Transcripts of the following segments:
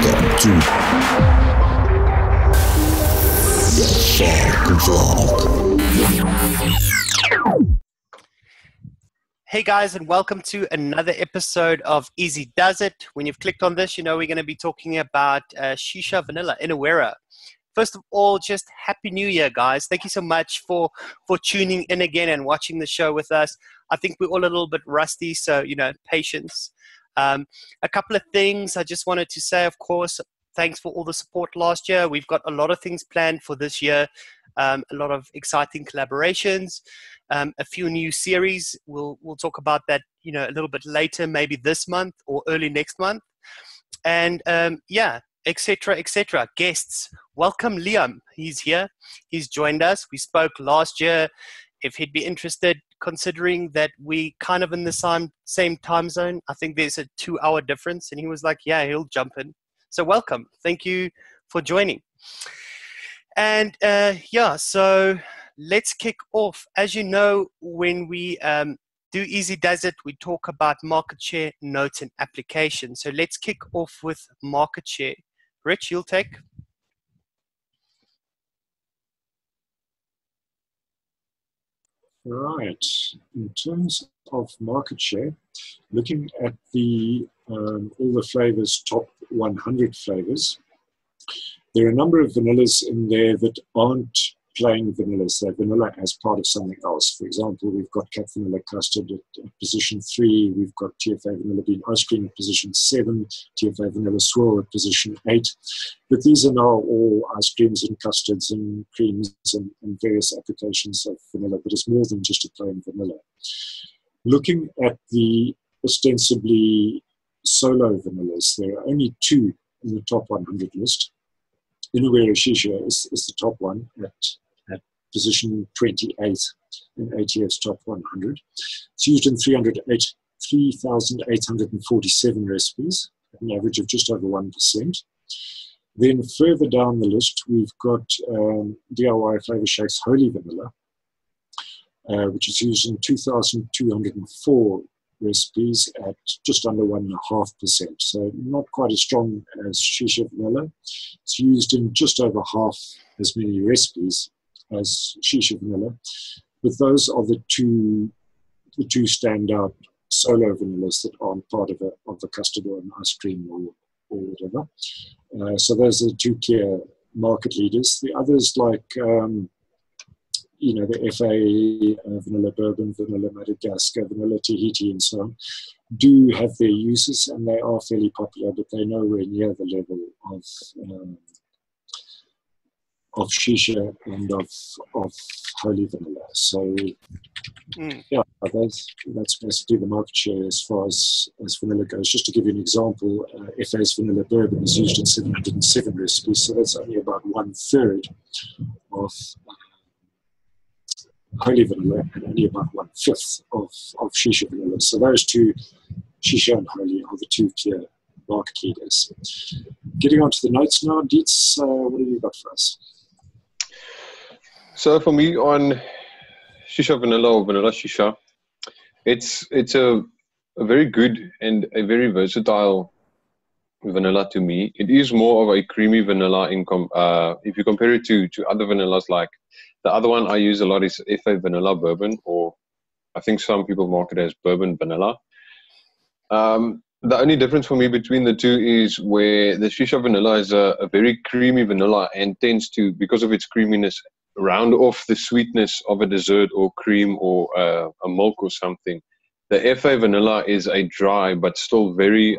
Welcome to the thefogvlog. Hey guys, and welcome to another episode of Easy Does It. When you've clicked on this, you know we're going to be talking about Shisha Vanilla, Inawera. First of all, just Happy New Year, guys. Thank you so much for tuning in again and watching the show with us. I think we're all a little bit rusty, so, patience. A couple of things I just wanted to say, of course, thanks for all the support last year. We've got a lot of things planned for this year, a lot of exciting collaborations, a few new series. We'll talk about that, a little bit later, maybe this month or early next month. And etc., etc. Guests, welcome Liam. He's here. He's joined us. We spoke last year if he'd be interested, considering that we kind of in the same time zone. I think there's a 2-hour difference, and he was like, yeah, he'll jump in. So welcome. Thank you for joining. And so let's kick off. As you know, when we do Easy Does It, we talk about market share, notes, and applications. So let's kick off with market share. Rich, you'll take. Right. In terms of market share, looking at the all the flavors, top 100 flavors, there are a number of vanillas in there that aren't plain vanillas. They're vanilla as part of something else. For example, we've got Cat Vanilla Custard at position 3. We've got TFA Vanilla Bean Ice Cream at position 7. TFA Vanilla Swirl at position 8. But these are now all ice creams and custards and creams and various applications of vanilla. But it's more than just a plain vanilla. Looking at the ostensibly solo vanillas, there are only 2 in the top 100 list. Inawera Shisha is the top one at position 28 in ATF's top 100. It's used in 3,847 recipes, at an average of just over 1%. Then further down the list, we've got DIY Flavor Shakes Holy Vanilla, which is used in 2,204 recipes at just under 1.5%. So not quite as strong as Shisha Vanilla. It's used in just over half as many recipes as Shisha Vanilla. But those are the two standout solo vanillas that aren't part of a custard or an ice cream or whatever. So those are the 2 clear market leaders. The others like the FA, Vanilla Bourbon, Vanilla Madagascar, Vanilla Tahiti, and so on, do have their uses, and they are fairly popular, but they're nowhere near the level of Shisha and of Holy Vanilla. So, that's basically the market share as far as vanilla goes. Just to give you an example, FA's Vanilla Bourbon is used in 707 recipes, so that's only about 1/3 of Holy Vanilla and only about 1/5 of Shisha Vanilla. So those 2, Shisha and Holy, are the 2 clear market leaders. Getting on to the notes now, Dietz, what have you got for us? So for me on Shisha Vanilla or Vanilla Shisha, it's a very good and a very versatile vanilla to me. It is more of a creamy vanilla if you compare it to other vanillas. Like the other one I use a lot is FA Vanilla Bourbon, or I think some people market it as Bourbon Vanilla. The only difference for me between the 2 is where the Shisha Vanilla is a very creamy vanilla and tends to, because of its creaminess, round off the sweetness of a dessert or cream or a milk or something. The FA Vanilla is a dry but still very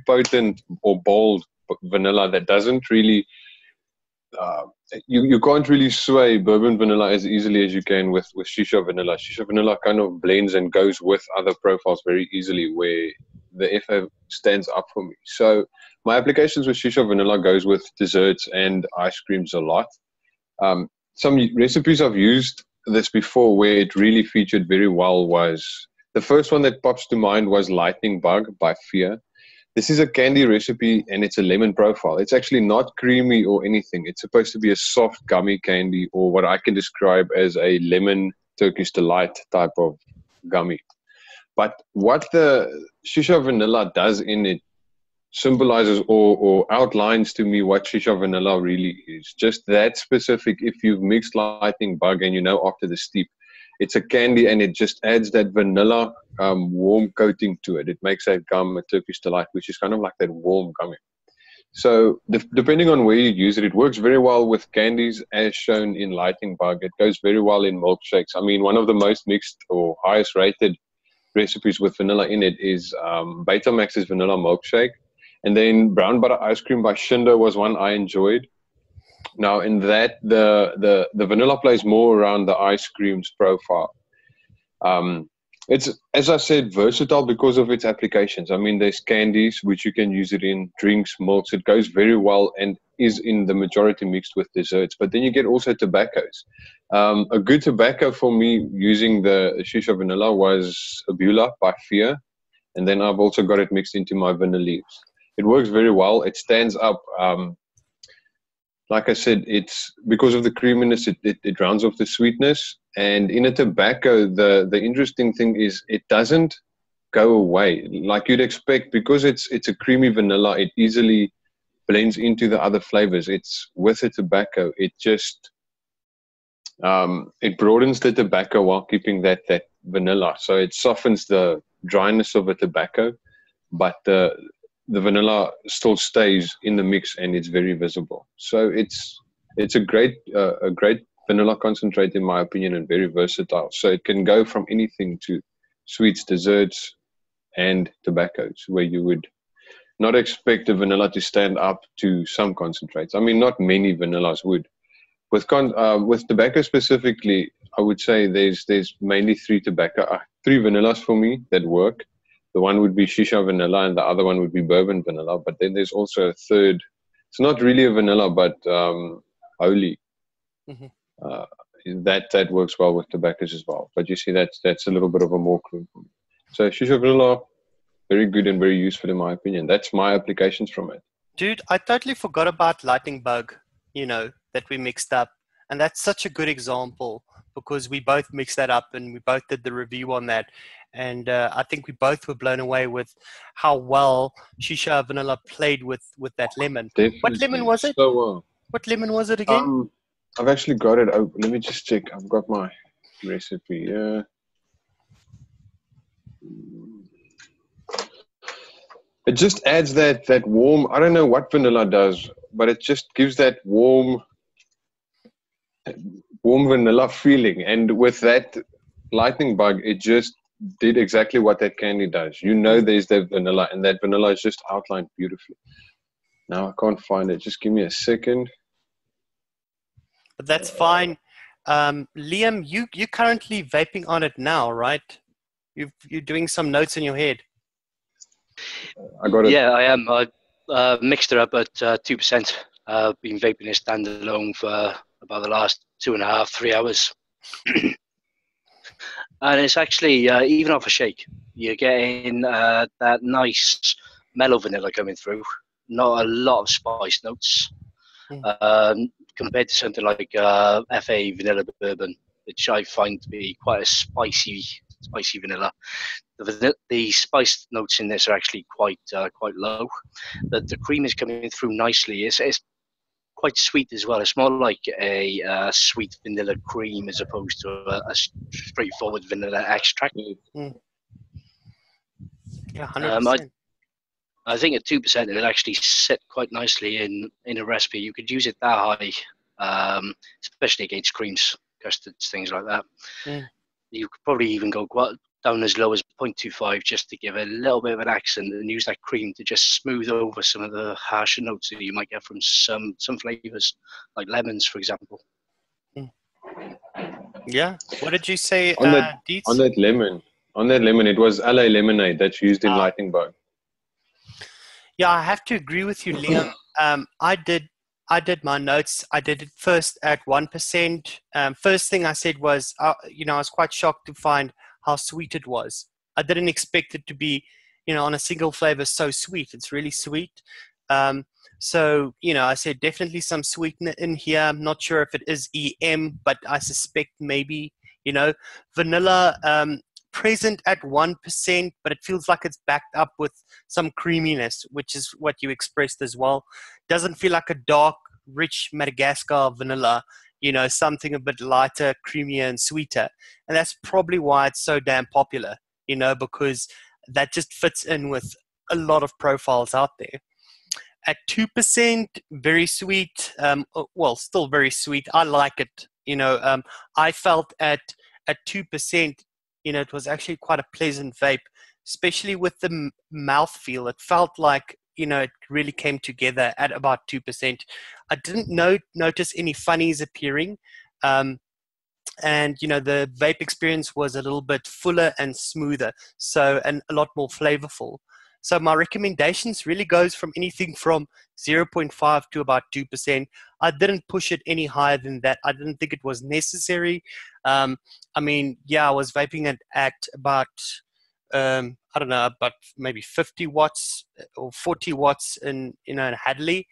potent or bold vanilla that doesn't really you can't really sway Bourbon Vanilla as easily as you can with Shisha Vanilla. Shisha Vanilla kind of blends and goes with other profiles very easily, where the FA stands up for me. So my applications with Shisha Vanilla goes with desserts and ice creams a lot. Some recipes I've used this before where it really featured very well was, the first one that pops to mind was Lightning Bug by Fear. This is a candy recipe and it's a lemon profile. It's actually not creamy or anything. It's supposed to be a soft gummy candy, or what I can describe as a lemon Turkish delight type of gummy. But what the Shisha Vanilla does in it symbolizes or outlines to me what Shisha Vanilla really is. Just that specific. If you've mixed Lightning Bug and you know after the steep, it's a candy and it just adds that vanilla warm coating to it. It makes that gum a Turkish delight, which is kind of like that warm gummy. So depending on where you use it, it works very well with candies as shown in Lightning Bug. It goes very well in milkshakes. I mean, one of the most mixed or highest rated recipes with vanilla in it is Betamax's vanilla milkshake. And then brown butter ice cream by Shinder was one I enjoyed. Now in that, the vanilla plays more around the ice cream's profile. It's, as I said, versatile because of its applications. I mean, there's candies, which you can use it in, drinks, milks. It goes very well and is in the majority mixed with desserts. But then you get also tobaccos. A good tobacco for me using the Shisha Vanilla was Abula by Fear. And then I've also got it mixed into my vanilla leaves. It works very well. It stands up. Like I said, it's because of the creaminess, it rounds off the sweetness. And in a tobacco, the interesting thing is it doesn't go away like you'd expect, because it's a creamy vanilla. It easily blends into the other flavors. It's with the tobacco, it just it broadens the tobacco while keeping that vanilla. So it softens the dryness of a tobacco, but the vanilla still stays in the mix and it's very visible. So it's a great vanilla concentrate in my opinion, and very versatile. So it can go from anything to sweets, desserts, and tobaccos, where you would not expect a vanilla to stand up to some concentrates. I mean, not many vanillas would. With tobacco specifically, I would say there's mainly three vanillas for me that work. The one would be Shisha Vanilla and the other one would be Bourbon Vanilla. But then there's also a third. It's not really a vanilla, but holy. That works well with tobaccos as well. But you see, that's a little bit of a more cream for me. So Shisha Vanilla, very good and very useful in my opinion. That's my applications from it. Dude, I totally forgot about Lightning Bug, that we mixed up. And that's such a good example, because we both mixed that up and we both did the review on that. And I think we both were blown away with how well Shisha Vanilla played with that lemon. Definitely. What lemon was it? So well. What lemon was it again? I've actually got it. Let me just check. I've got my recipe here. It just adds that warm, I don't know what vanilla does, but it just gives that warm vanilla feeling. And with that Lightning Bug, it just did exactly what that candy does. There's that vanilla, and that vanilla is just outlined beautifully. Now I can't find it. Just give me a second. But that's fine. Liam, you're currently vaping on it now, right? You're doing some notes in your head. I got it. Yeah, I am. I mixed it up at 2%. I've been vaping it standalone for about the last 2.5, 3 hours. And it's actually, even off a shake, you're getting that nice mellow vanilla coming through. Not a lot of spice notes. Compared to something like FA Vanilla Bourbon, which I find to be quite a spicy vanilla. The spice notes in this are actually quite low. The cream is coming through nicely. It's quite sweet as well. It's more like a sweet vanilla cream as opposed to a straightforward vanilla extract. Yeah, 100%. I think at 2% it would actually sit quite nicely in a recipe. You could use it that high, especially against creams, custards, things like that. You could probably even go down as low as 0.25 just to give a little bit of an accent, and use that cream to just smooth over some of the harsher notes that you might get from some flavors, like lemons, for example. Yeah. What did you say, Dietz? On that lemon, it was LA lemonade that's used in Lightning Bug. Yeah, I have to agree with you, Liam. I did my notes. I did it first at 1%. First thing I said was, I was quite shocked to find how sweet it was. I didn't expect it to be, on a single flavor so sweet. It's really sweet. So, I said definitely some sweetener in here. I'm not sure if it is EM, but I suspect maybe, vanilla. present at 1%, but it feels like it's backed up with some creaminess, which is what you expressed as well. Doesn't feel like a dark, rich Madagascar vanilla, something a bit lighter, creamier, and sweeter. And that's probably why it's so damn popular, because that just fits in with a lot of profiles out there. At 2%, very sweet. Still very sweet. I like it. I felt at 2%, it was actually quite a pleasant vape, especially with the mouthfeel. It felt like, it really came together at about 2%. I didn't notice any funnies appearing. And, the vape experience was a little bit fuller and smoother, and a lot more flavorful. So my recommendations really goes from anything from 0.5 to about 2%. I didn't push it any higher than that. I didn't think it was necessary. I was vaping it at about, about maybe 50 watts or 40 watts in Hadley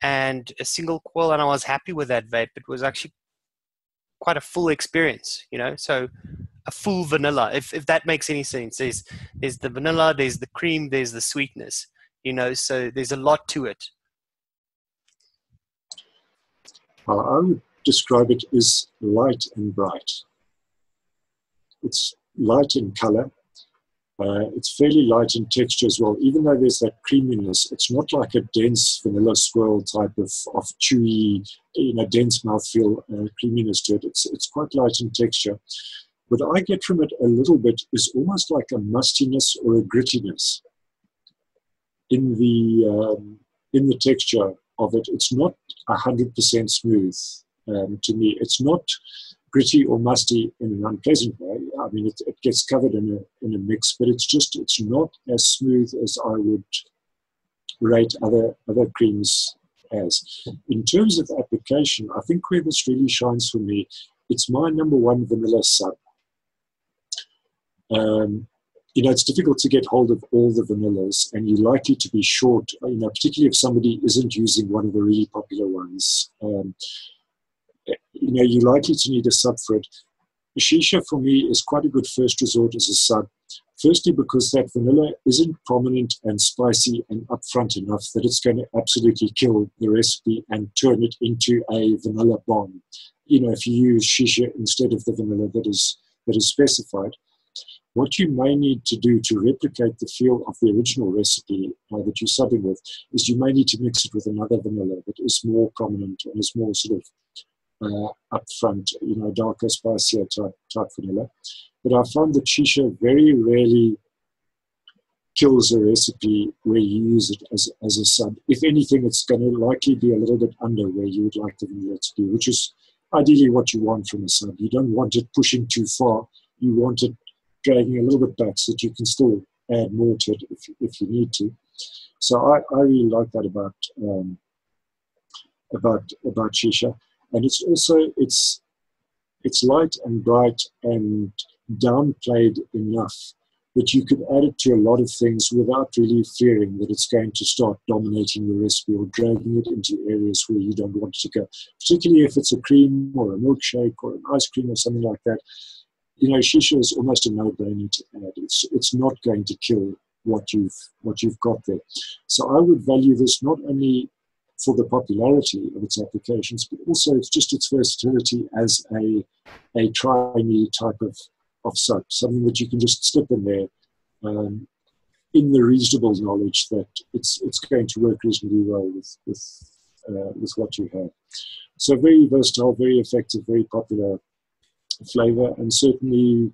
and a single coil, and I was happy with that vape. It was actually quite a full experience, so a full vanilla, if that makes any sense. There's the vanilla, there's the cream, there's the sweetness, so there's a lot to it. I would describe it as light and bright. It's light in color. It's fairly light in texture as well. Even though there's that creaminess, it's not like a dense vanilla swirl type of chewy, dense mouthfeel creaminess to it. It's quite light in texture. What I get from it a little bit is almost like a mustiness or a grittiness in the texture of it. It's not 100% smooth to me. It's not gritty or musty in an unpleasant way. I mean, it gets covered in a mix, but it's not as smooth as I would rate other creams as. In terms of application, I think where this really shines for me, it's my number one vanilla sub. It's difficult to get hold of all the vanillas, and you're likely to be short, particularly if somebody isn't using one of the really popular ones. You're likely to need a sub for it. Shisha, for me, is quite a good first resort as a sub. Firstly, because that vanilla isn't prominent and spicy and upfront enough that it's going to absolutely kill the recipe and turn it into a vanilla bomb. If you use Shisha instead of the vanilla that is specified. What you may need to do to replicate the feel of the original recipe that you're subbing with is you may need to mix it with another vanilla that is more prominent and is more sort of upfront, darker, spicier type vanilla. But I found that Shisha very rarely kills a recipe where you use it as a sub. If anything, it's going to likely be a little bit under where you would like the vanilla to be, which is ideally what you want from a sub. You don't want it pushing too far. You want it dragging a little bit back so that you can still add more to it if you need to. So I really like that about Shisha. And it's also, it's light and bright and downplayed enough that you could add it to a lot of things without really fearing that it's going to start dominating your recipe or dragging it into areas where you don't want it to go, particularly if it's a cream or a milkshake or an ice cream or something like that. Shisha is almost a no-brainer to add. It's not going to kill what you've got there. So I would value this not only for the popularity of its applications, but also it's just its versatility as a try-me type of sub, something that you can just slip in there in the reasonable knowledge that it's going to work reasonably well with what you have. So very versatile, very effective, very popular flavor, and certainly,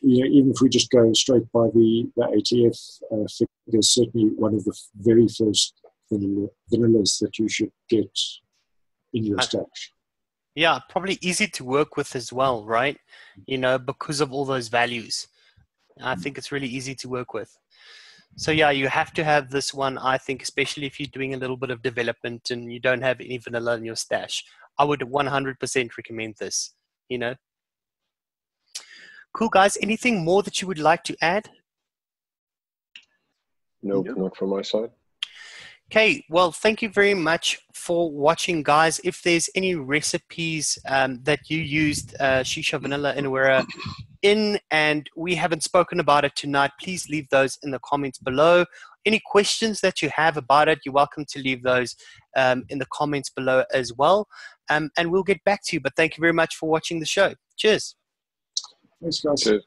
even if we just go straight by the ATF figures, certainly one of the very first vanillas that you should get in your stash. Yeah, probably easy to work with as well, right? Because of all those values. I think it's really easy to work with. So yeah, you have to have this one, I think, especially if you're doing a little bit of development and you don't have any vanilla in your stash. I would 100% recommend this. Cool, guys. Anything more that you would like to add? Nope, not from my side. Okay, well, thank you very much for watching, guys. If there's any recipes that you used, Shisha Vanilla, Inawera, in and we haven't spoken about it tonight, please leave those in the comments below. Any questions that you have about it, you're welcome to leave those in the comments below as well. And we'll get back to you. But thank you very much for watching the show. Cheers. Thanks, guys. Cheers.